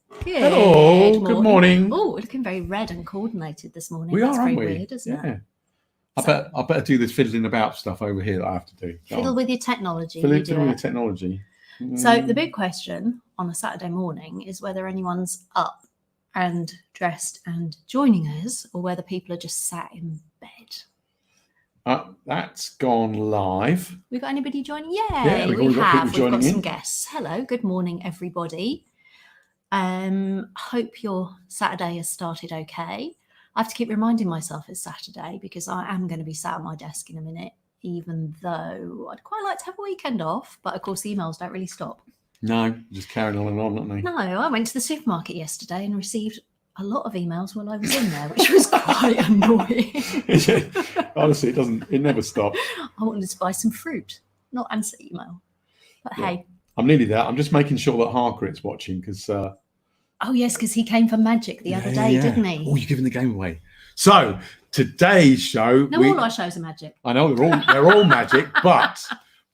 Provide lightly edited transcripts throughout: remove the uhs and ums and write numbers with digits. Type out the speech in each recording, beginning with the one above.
Good Hello, good morning. Oh, we're looking very red and coordinated this morning. We That's are, very aren't we? weird, isn't it? I better do this fiddling about stuff over here that I have to do. Fiddle with your technology. Fiddle with your technology. So the big question on a Saturday morning is whether anyone's up and dressed and joining us, or whether people are just sat in bed. That's gone live. We got anybody joining? Yeah, we we've have. We've got some guests. Hello, good morning, everybody. Hope your Saturday has started okay. I have to keep reminding myself it's Saturday because I am going to be sat at my desk in a minute, even though I'd quite like to have a weekend off. But of course, the emails don't really stop. No, just carrying on and on, aren't they? No, I went to the supermarket yesterday and received a lot of emails while I was in there, which was quite annoying. Honestly, it never stops. I wanted to buy some fruit, not answer email. But hey. I'm nearly there. I'm just making sure that Harker's watching because... oh, yes, because he came for Magic the other day, didn't he? Oh, you're giving the game away. So, today's show... No, all our shows are Magic. I know, they're all Magic, but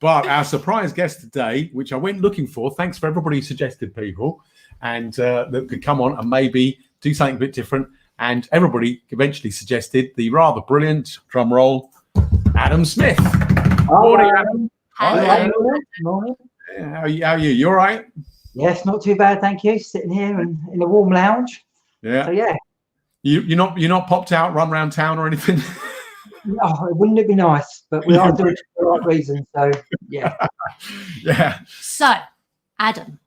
our surprise guest today, which I went looking for, thanks for everybody who suggested people, and that could come on and maybe do something a bit different, and everybody eventually suggested the rather brilliant, drum roll, Adam Smith. Morning, Adam. Hello. Morning. How are you? You all right? Yes, not too bad, thank you. Sitting here in a warm lounge. Yeah. So yeah. You're not popped out, run around town or anything? Oh, wouldn't it be nice? But we are doing it for the right reason. So yeah. Yeah. So, Adam,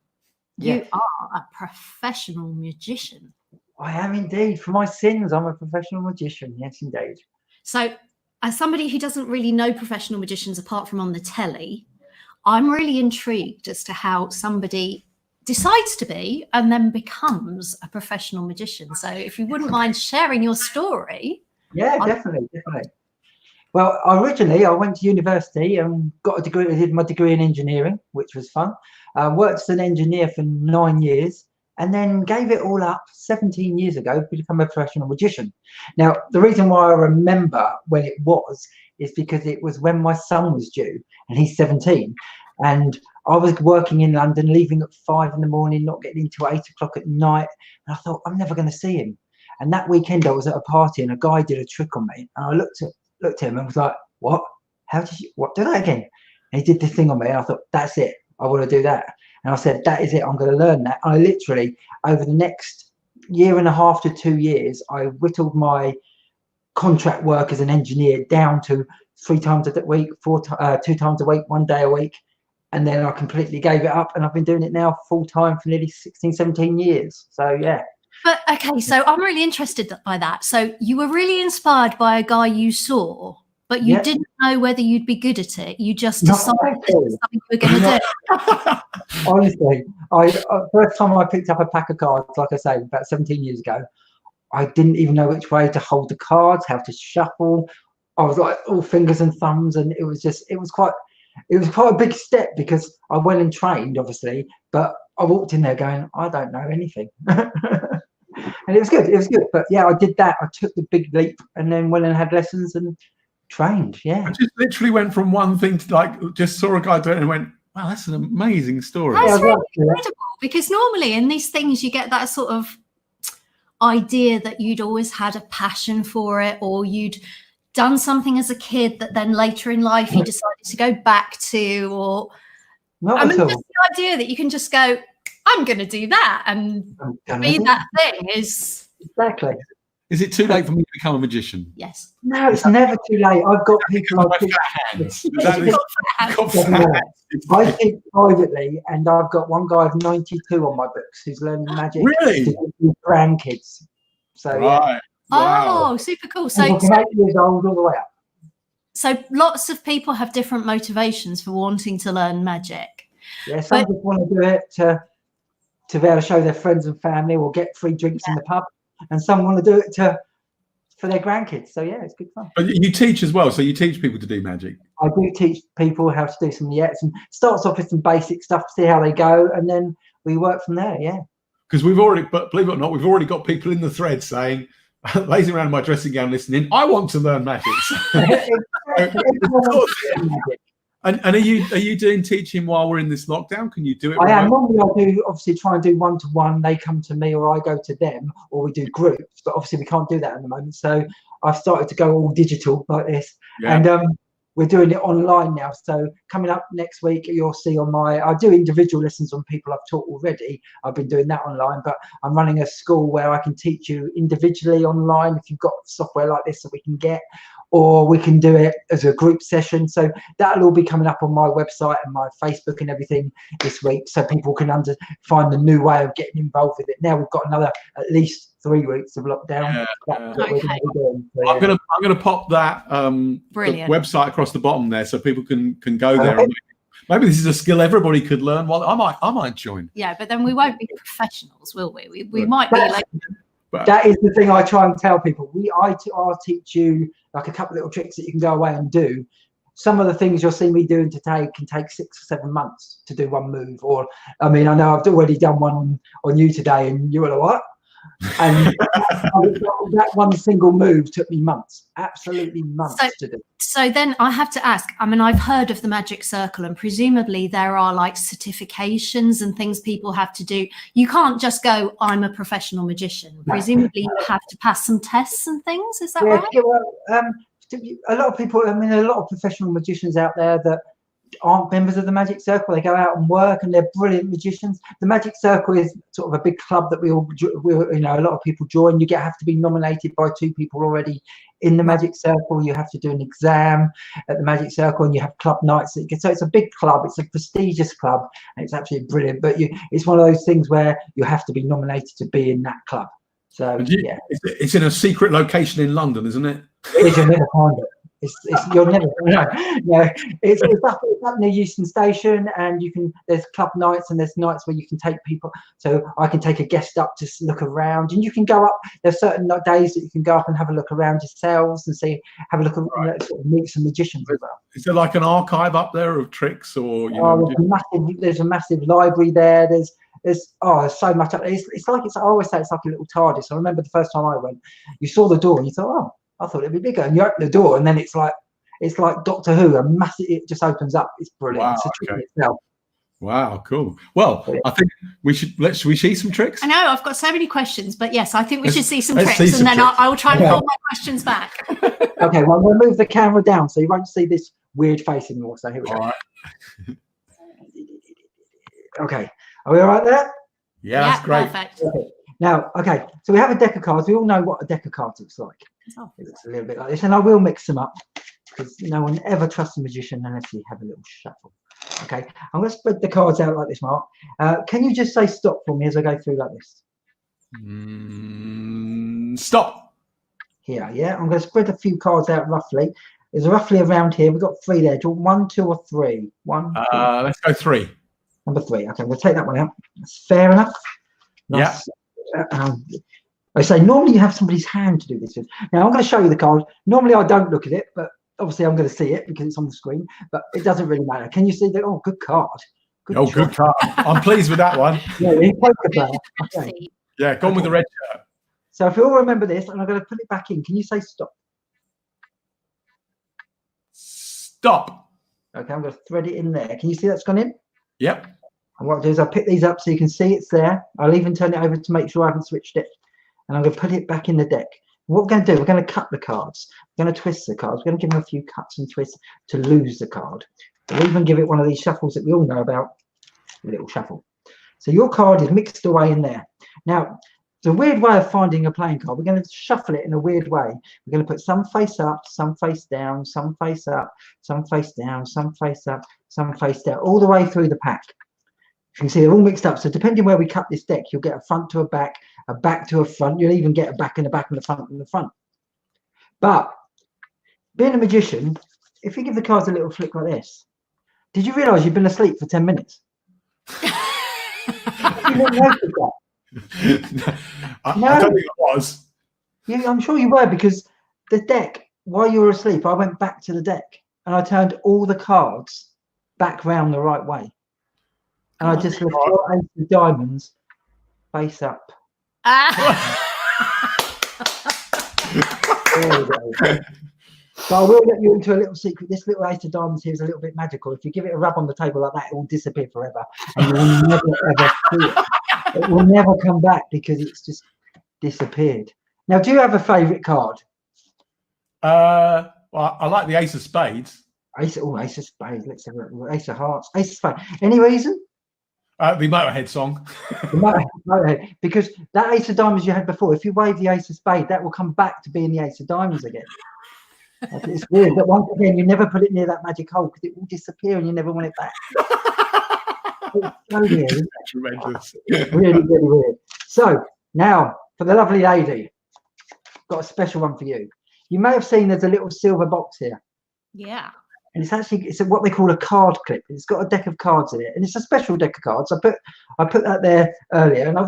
you Yes. are a professional magician. I am indeed. For my sins, I'm a professional magician. Yes, indeed. So, as somebody who doesn't really know professional magicians apart from on the telly, I'm really intrigued as to how somebody decides to be and then becomes a professional magician. So if you wouldn't mind sharing your story. Yeah, definitely. Well, originally I went to university and got a degree. I did my degree in engineering, which was fun. Worked as an engineer for 9 years and then gave it all up 17 years ago to become a professional magician. Now, the reason why I remember when it was is because it was when my son was due and he's 17. And I was working in London, leaving at 5 in the morning, not getting into 8 o'clock at night. And I thought, I'm never going to see him. And that weekend I was at a party and a guy did a trick on me. And I looked at him and was like, what? What? Do that again? And he did this thing on me. And I thought, that's it. I want to do that. And I said, that is it. I'm going to learn that. I literally, over the next 1.5 to 2 years, I whittled my contract work as an engineer down to 3 times a week, 2 times a week, 1 day a week. And then I completely gave it up, and I've been doing it now full time for nearly 16, 17 years. So, yeah. But, okay, so I'm really interested by that. So you were really inspired by a guy you saw, but you didn't know whether you'd be good at it. You just decided this was something you were going to do. Honestly, first time I picked up a pack of cards, like I say, about 17 years ago, I didn't even know which way to hold the cards, how to shuffle. I was like all fingers and thumbs, and it was quite a big step because I went and trained, obviously, but I walked in there going, I don't know anything. And it was good. But yeah, I did that. I took the big leap and then went and had lessons and trained. Yeah. I just literally went from one thing to just saw a guy do it and went, wow, that's an amazing story. That's really incredible, because normally in these things you get that sort of idea that you'd always had a passion for it, or you'd done something as a kid that then later in life you decided to go back to, or just the idea that you can just go, I'm going to do that and be that thing is exactly. Is it too late for me to become a magician? Yes. No, it's never too late. I've got people. I think privately, and I've got one guy of 92 on my books who's learning magic. Really? With grandkids. So right. Wow. Oh, super cool. So 8 years old all the way up. So lots of people have different motivations for wanting to learn magic. Yeah, some just want to do it to be able to show their friends and family or get free drinks in the pub, and some want to do it for their grandkids. So yeah, it's good fun. But you teach as well, so you teach people to do magic. I do teach people how to do some and starts off with some basic stuff, see how they go, and then we work from there. Yeah. Because but believe it or not, we've already got people in the thread saying, lazing around in my dressing gown listening, I want to learn magic. And are you doing teaching while we're in this lockdown? Can you do it? I am. Normally I do obviously try and do one-to-one. They come to me or I go to them, or we do groups, but obviously we can't do that at the moment. So I've started to go all digital like this. Yeah. And we're doing it online now. So coming up next week, you'll see on I do individual lessons on people I've taught already. I've been doing that online, but I'm running a school where I can teach you individually online if you've got software like this that we can get, or we can do it as a group session. So that'll all be coming up on my website and my Facebook and everything this week, so people can find the new way of getting involved with it. Now we've got another at least 3 weeks of lockdown. That's what we're going to be doing. So, I'm gonna pop that the website across the bottom there, so people can go there. And maybe this is a skill everybody could learn. Well, I might join. Yeah, but then we won't be professionals, will we? We might be like. But that is the thing I try and tell people. I'll teach you like a couple of little tricks that you can go away and do. Some of the things you'll see me doing today can take 6 or 7 months to do one move. Or, I mean, I know I've already done one on you today, and you were like, what? And that one single move took me months, absolutely months to do. So then I have to ask, I mean, I've heard of the Magic Circle, and presumably there are like certifications and things people have to do. You can't just go, I'm a professional magician. Presumably you have to pass some tests and things. Is that right? Yeah, well, a lot of people, I mean, a lot of professional magicians out there that aren't members of the Magic Circle. They go out and work, and they're brilliant magicians. The Magic Circle is sort of a big club that we a lot of people join. You have to be nominated by 2 people already in the Magic Circle. You have to do an exam at the Magic Circle, and you have club nights. So it's a big club. It's a prestigious club, and it's absolutely brilliant. But it's one of those things where you have to be nominated to be in that club. So it's in a secret location in London, isn't it? You'll never find it. You'll never no. It's up near Euston Station, and there's club nights, and there's nights where you can take people. So I can take a guest up to look around, and you can go up. There's certain days that you can go up and have a look around yourselves and have a look around, sort of meet some magicians as well. Is there like an archive up there of tricks, or there's a massive library there. There's so much up there. I always say it's like a little TARDIS. I remember the first time I went, you saw the door and you thought, oh, I thought it'd be bigger, and you open the door, and then it's like Doctor Who, it just opens up. It's brilliant. Wow, it's a trick in itself. Wow, cool. Well, I think should we see some tricks? I know I've got so many questions, but yes, I think we should see some tricks, and then I will try and hold my questions back. Okay, well, we'll move the camera down so you won't see this weird face anymore. So here we go. All right. Okay, are we all right there? Yeah, that's great. Perfect. Okay. Now, so we have a deck of cards. We all know what a deck of cards looks like. It looks a little bit like this, and I will mix them up because no one ever trusts a magician unless you have a little shuffle. Okay, I'm going to spread the cards out like this, Mark. Can you just say stop for me as I go through like this? Stop. Here, yeah. I'm going to spread a few cards out roughly. There's roughly around here. We've got 3 there. Do you want 1, 2, or 3? 1. 2. Let's go 3. Number 3. Okay, we'll take that one out. That's fair enough. Nice. Yeah. I say normally you have somebody's hand to do this with. Now I'm going to show you the card. Normally I don't look at it, but obviously I'm going to see it because it's on the screen. But it doesn't really matter. Can you see that? Oh, good card. Good card. I'm pleased with that one. Okay. Yeah, gone with the red shirt. So if you all remember this, and I'm going to put it back in. Can you say stop? Stop. Okay, I'm going to thread it in there. Can you see that's gone in? Yep. And what I'll do is I'll pick these up so you can see it's there. I'll even turn it over to make sure I haven't switched it. And I'm going to put it back in the deck. What we're going to do, we're going to cut the cards. We're going to twist the cards. We're going to give them a few cuts and twists to lose the card. We'll even give it one of these shuffles that we all know about, a little shuffle. So your card is mixed away in there. Now, it's a weird way of finding a playing card. We're going to shuffle it in a weird way. We're going to put some face up, some face down, some face up, some face down, some face up, some face down, all the way through the pack. You can see they're all mixed up. So depending where we cut this deck, you'll get a front to a back to a front. You'll even get a back and a back and a front and the front. But being a magician, if you give the cards a little flick like this, did you realise you've been asleep for 10 minutes? You didn't notice that? I don't think I was. Yeah, I'm sure you were, because the deck, while you were asleep, I went back to the deck and I turned all the cards back round the right way. And I just left your ace of diamonds face up. Ah. There we go. So I will let you into a little secret. This little ace of diamonds here is a little bit magical. If you give it a rub on the table like that, it will disappear forever, and you will never ever see it. It will never come back because it's just disappeared. Now, do you have a favourite card? Well, I like the Ace of Spades. Ace of Spades. Let's have a look. Ace of Hearts. Ace of Spades. Any reason? The Motorhead song. Motorhead. Because that Ace of Diamonds you had before, if you wave the Ace of Spades, that will come back to being the Ace of Diamonds again. It's weird, but once again, you never put it near that magic hole because it will disappear and you never want it back. It's so weird, isn't it? Tremendous. Really, really weird. So now for the lovely lady, got a special one for you. You may have seen there's a little silver box here. Yeah. And it's what they call a card clip. It's got a deck of cards in it, and it's a special deck of cards. I put that there earlier, and I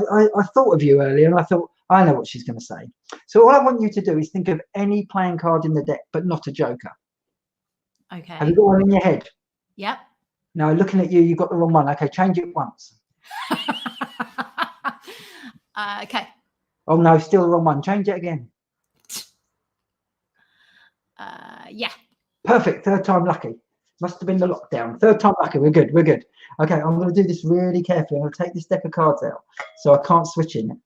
thought of you earlier, and I thought I know what she's going to say. So all I want you to do is think of any playing card in the deck, but not a joker. Okay. Have you got one in your head? Yep. No, looking at you, you've got the wrong one. Okay, change it once. Okay. Oh no, still the wrong one. Change it again. Yeah. Perfect. Third time lucky. Must have been the lockdown. Third time lucky. We're good. We're good. Okay, I'm going to do this really carefully. I'm going to take this deck of cards out so I can't switch in.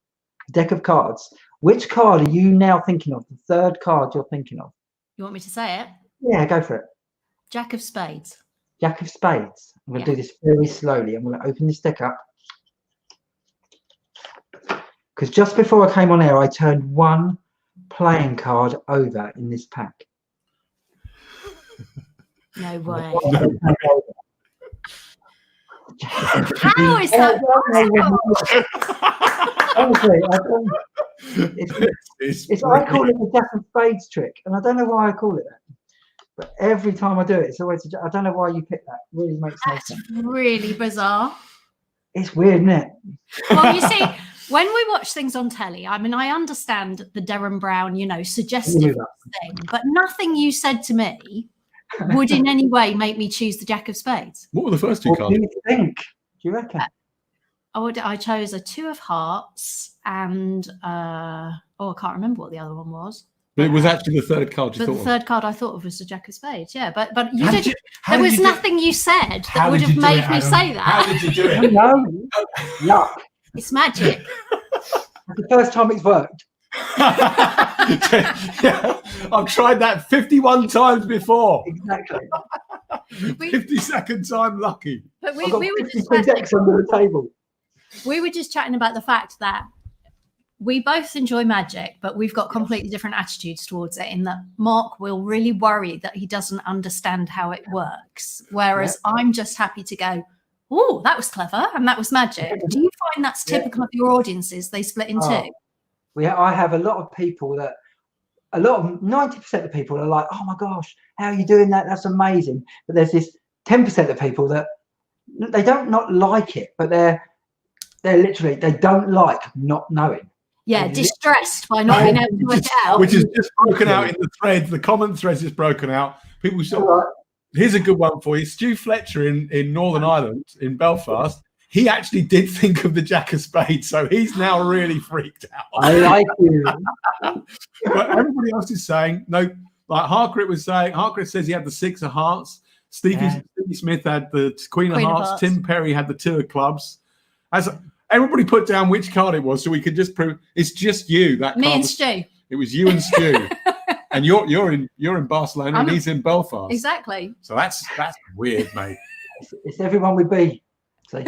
Deck of cards. Which card are you now thinking of? The third card you're thinking of? You want me to say it? Yeah, go for it. Jack of Spades. Jack of Spades. I'm going to do this very slowly. I'm going to open this deck up. Because just before I came on air, I turned one playing card over in this pack. No way. How is that Honestly, I call it the Jack of Spades trick, and I don't know why I call it that. But every time I do it, it's always. I don't know why you pick that. It really makes no sense. Really bizarre. It's weird, isn't it? Well, you see, when we watch things on telly, I mean, I understand the Derren Brown, suggestive thing, but nothing you said to me would in any way make me choose the Jack of Spades. What were the first two What cards? do you think? Do you reckon? I chose a 2 of hearts and I can't remember what the other one was. But it was actually the third card you The thought third card I thought of was the Jack of Spades. Yeah, but you How did. did you- how There did was you do- nothing you said that How would did have you do made it, me Adam? say How that. did you do it? No, luck. It's magic. It's the first time it's worked. Yeah, I've tried that 51 times before. Exactly. 52nd time lucky. But I've got we were 52 decks under the table. just chatting about the fact that we both enjoy magic, but we've got completely different attitudes towards it. In that Mark will really worry that he doesn't understand how it works, whereas I'm just happy to go, oh, that was clever and that was magic. Do you find that's typical of your audiences? They split in two. I have a lot of people that, 90% of people are like, oh my gosh, how are you doing that? That's amazing. But there's this 10% of people that they don't not like it, but they're literally, they don't like not knowing. Yeah, distressed by not being able to work it out. Which is just broken out in the thread. The comment thread is broken out. People say, here's a good one for you. Stu Fletcher in Northern Ireland, in Belfast, he actually did think of the Jack of Spades, so he's now really freaked out. I like you. But everybody else is saying, no, like Harkrit says he had the 6 of hearts. Stevie Smith had the Queen of Hearts. Tim Perry had the 2 of clubs. As everybody put down which card it was, so we could just prove it's just you. That Me card and Stu. It was you and Stu, and you're in Barcelona and he's in Belfast. Exactly. So that's weird, mate. It's everyone with B. So.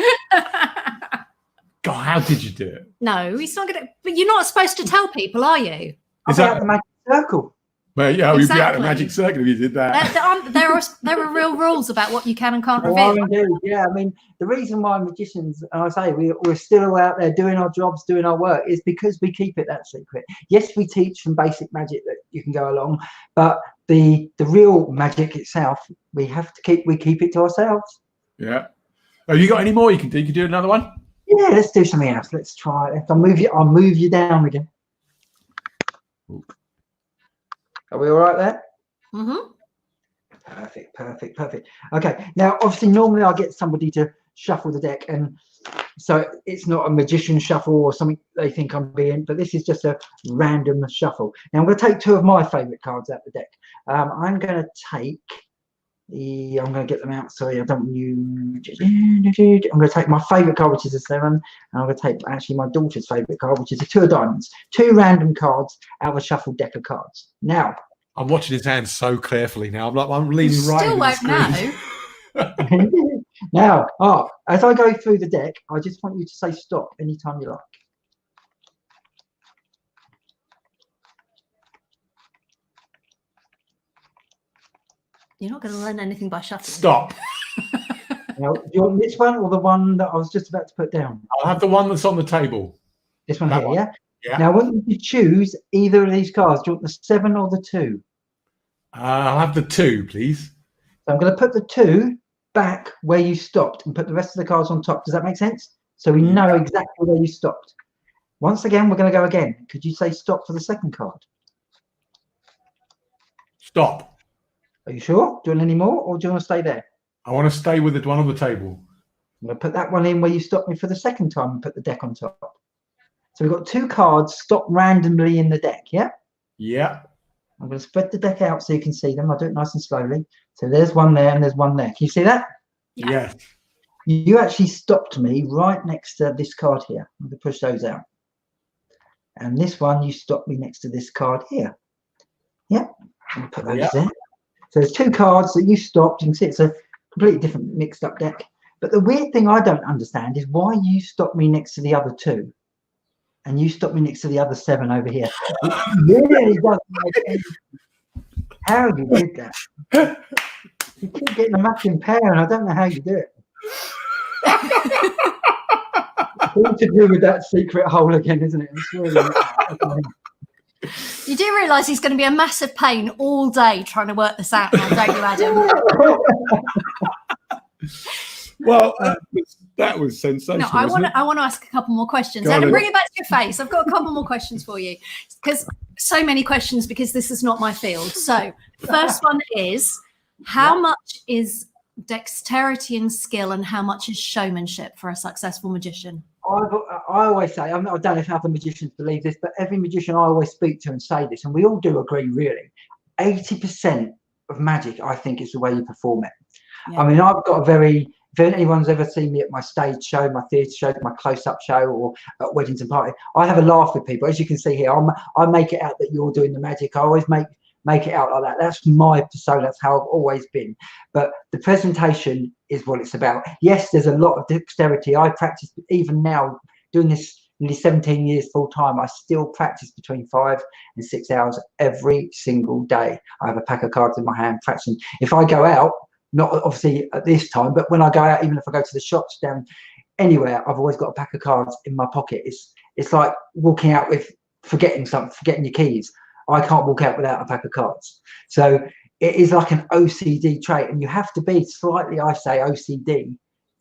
God, how did you do it? No, he's not gonna. But you're not supposed to tell people, are you? Is that the magic circle? Well, yeah, we'd be out of Exactly. Magic Circle if you did that. There are real rules about what you can and can't Oh, reveal. indeed. Yeah, I mean, the reason why magicians, and I say we're still out there doing our jobs, doing our work, is because we keep it that secret. Yes, we teach some basic magic that you can go along, but the real magic itself, we keep it to ourselves. Yeah. Have you got any more you can do? You can do another one? Yeah, let's do something else. Let's try it. I'll move you down again. Are we all right there? Mm-hmm. Perfect. Okay. Now, obviously, normally I get somebody to shuffle the deck, and So it's not a magician shuffle or something they think I'm being, but this is just a random shuffle. Now I'm going to take 2 of my favourite cards out the deck. I'm going to take I'm going to get them out. Sorry, I don't want you. I'm going to take my favourite card, which is a 7, and I'm going to take actually my daughter's favourite card, which is a 2 of diamonds. 2 random cards out of a shuffled deck of cards. Now, I'm watching his hands so carefully now. I'm leaning right. Still won't know. Now, as I go through the deck, I just want you to say stop anytime you like. You're not going to learn anything by shuffling. Stop. Now, do you want this one or the one that I was just about to put down? I'll have the one that's on the table. This one That here, one. yeah? Yeah. Now, I want you to choose either of these cards. Do you want the 7 or the 2? I'll have the 2, please. So I'm going to put the 2 back where you stopped and put the rest of the cards on top. Does that make sense? So we know exactly where you stopped. Once again, we're going to go again. Could you say stop for the second card? Stop. Are you sure? Do you want any more, or do you want to stay there? I want to stay with the one on the table. I'm going to put that one in where you stopped me for the second time and put the deck on top. So we've got 2 cards stopped randomly in the deck, yeah? Yeah. I'm going to spread the deck out so you can see them. I'll do it nice and slowly. So there's one there and there's one there. Can you see that? Yeah. Yes. You actually stopped me right next to this card here. I'm going to push those out. And this one, you stopped me next to this card here. Yeah. I'm going to put those there. So there's 2 cards that you stopped. You can see it's a completely different mixed up deck. But the weird thing I don't understand is why you stopped me next to the other 2. And you stopped me next to the other 7 over here. It really doesn't make any sense how you did that. You keep getting a matching pair, and I don't know how you do it. It's all to do with that secret hole again, isn't it? It's really You do realise he's going to be a massive pain all day trying to work this out now, don't you, Adam? Well, that was sensational. No, I want to ask a couple more questions. Adam, bring it back to your face. I've got a couple more questions for you, because so many questions, because this is not my field. So first one is, how much is dexterity and skill, and how much is showmanship for a successful magician? I always say, I don't know if other magicians believe this, but every magician I always speak to and say this, and we all do agree, really, 80% of magic, I think, is the way you perform it. Yeah. I mean, I've got a very, if anyone's ever seen me at my stage show, my theatre show, my close-up show, or at weddings and parties, I have a laugh with people. As you can see here, I make it out that you're doing the magic. I always make it out like that. That's my persona. That's how I've always been. But the presentation is what it's about. Yes, there's a lot of dexterity. I practice, even now, doing this nearly 17 years full time, I still practice between 5 and 6 hours every single day. I have a pack of cards in my hand practicing. If I go out, not obviously at this time, but when I go out, even if I go to the shops down anywhere, I've always got a pack of cards in my pocket. It's like walking out with forgetting something, forgetting your keys. I can't walk out without a pack of cards. So it is like an OCD trait, and you have to be slightly, I say, OCD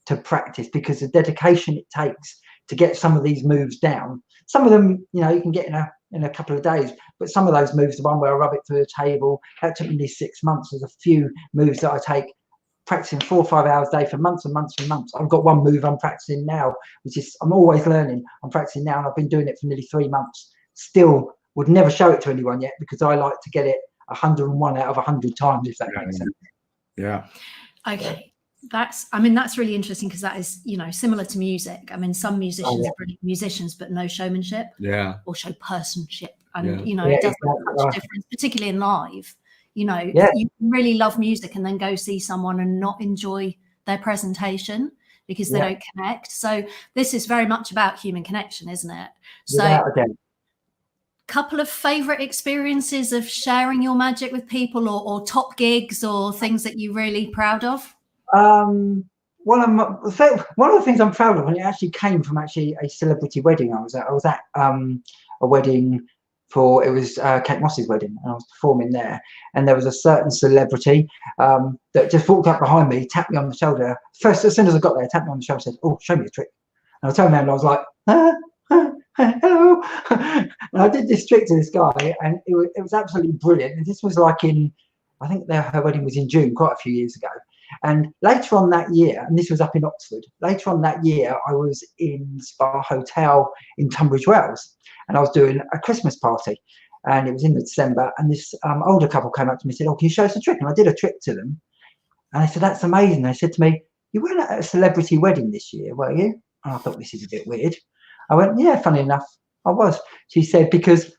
to practice, because the dedication it takes to get some of these moves down. Some of them, you know, you can get in a couple of days, but some of those moves, the one where I rub it through the table, that took me 6 months. There's a few moves that I take practicing 4 or 5 hours a day for months and months and months. I've got one move I'm practicing now, which is, I'm always learning. I'm practicing now, and I've been doing it for nearly 3 months. Still would never show it to anyone yet, because I like to get it 101 out of 100 times, if that makes sense. Yeah. Okay. That's really interesting, because that is, you know, similar to music. I mean, some musicians are brilliant musicians, but no showmanship. Yeah. Or show personship. And, you know, it does make such a difference, particularly in live. You know, you really love music and then go see someone and not enjoy their presentation because they don't connect. So this is very much about human connection, isn't it? So couple of favorite experiences of sharing your magic with people, or top gigs, or things that you're really proud of? One of the things I'm proud of, and it actually came from a celebrity wedding I was at a wedding for, it was Kate Moss's wedding, and I was performing there, and there was a certain celebrity that just walked up behind me, tapped me on the shoulder. First, as soon as I got there, tapped me on the shoulder, said, "Oh, show me a trick." And I turned around and I was like, hello. And I did this trick to this guy, and it was absolutely brilliant. And this was like I think her wedding was in June, quite a few years ago. And later on that year, and this was up in Oxford, later on that year, I was in Spa Hotel in Tunbridge Wells, and I was doing a Christmas party, and it was in December, and this older couple came up to me and said, oh, can you show us a trick? And I did a trick to them. And I said, that's amazing. They said to me, you weren't at a celebrity wedding this year, were you? And I thought, this is a bit weird. I went, yeah, funny enough, I was. She said, because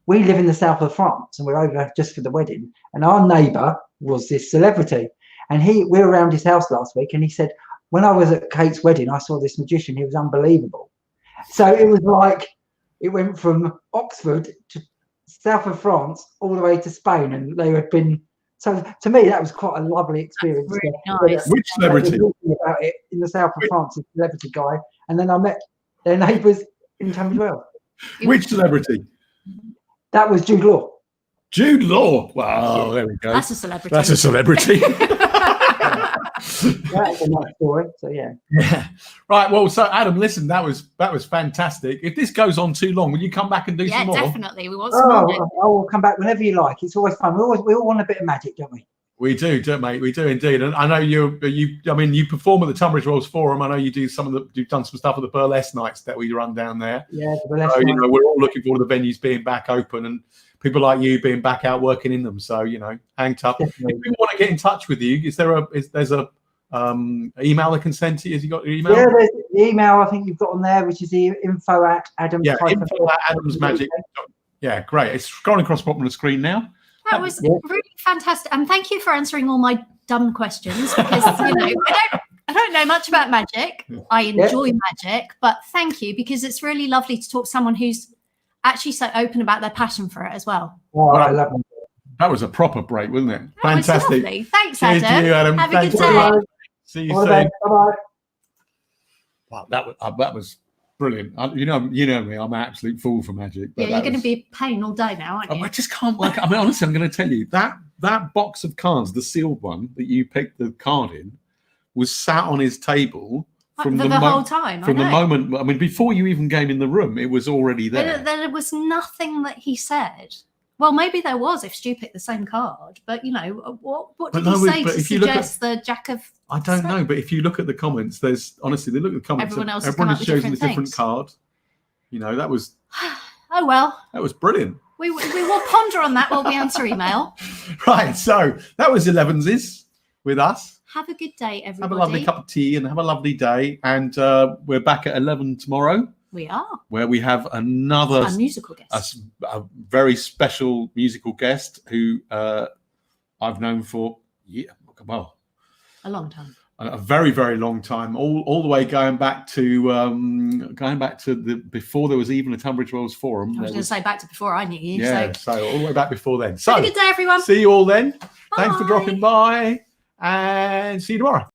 we live in the south of France and we're over just for the wedding, and our neighbour was this celebrity. And we were around his house last week, and he said, when I was at Kate's wedding, I saw this magician. He was unbelievable. So it was like, it went from Oxford to south of France all the way to Spain, and they had been. So to me, that was quite a lovely experience. Really nice. Which celebrity? Talking about it in the south of France, a celebrity guy, and then I met their neighbours in Tunbridge Wells. Which celebrity? That was Jude Law. Jude Law. Wow, there we go. That's a celebrity. That's a celebrity. That's a nice story. So yeah. Yeah. Right. Well, so Adam, listen, that was fantastic. If this goes on too long, will you come back and do some more? Yeah, definitely. We want some more. I will come back whenever you like. It's always fun. We all want a bit of magic, don't we? We do, don't we? We do indeed. And I know you perform at the Tunbridge Wells Forum. I know you do you've done some stuff at the burlesque nights that we run down there. Yeah, so, we're all looking forward to the venues being back open and people like you being back out working in them. So, hang tough. Definitely. If people want to get in touch with you, there's a email they can send to you? Has you got your email? Yeah, there's the email I think you've got on there, which is the info@Adams. Yeah, info@AdamsMagic. Yeah, great. It's scrolling across the bottom of the screen now. That was really fantastic, and thank you for answering all my dumb questions, because I don't know much about magic. I enjoy magic, but thank you, because it's really lovely to talk to someone who's actually so open about their passion for it as well. Oh, I love it. That was a proper break, wasn't it? That was Fantastic. lovely. Thanks, Cheers Adam. to you, Adam. Have Thanks a good very day. much. See you soon. Bye-bye. Wow, that was brilliant. You know me, I'm an absolute fool for magic. Yeah, you're going to be a pain all day now, aren't you? I just can't work. I mean, honestly, I'm going to tell you that box of cards, the sealed one that you picked the card in, was sat on his table from the whole time. From the moment, I mean, before you even came in the room, it was already there. There was nothing that he said. Well, maybe there was if Stu picked the same card, but what did he say to suggest the Jack of? I don't know, but if you look at the comments, there's honestly, they look at the comments. Everyone has chosen a different card. That was. Oh well. That was brilliant. We will ponder on that while we answer email. Right, so that was Elevenses with us. Have a good day, everybody. Have a lovely cup of tea and have a lovely day. And we're back at 11 tomorrow. We are. Where we have a musical guest. A very special musical guest who I've known for a long time. A very, very long time. All the way going back to before there was even a Tunbridge Wells Forum. I was going to say back to before I knew you. Yeah, so all the way back before then. So have a good day, everyone. See you all then. Bye. Thanks for dropping by and see you tomorrow.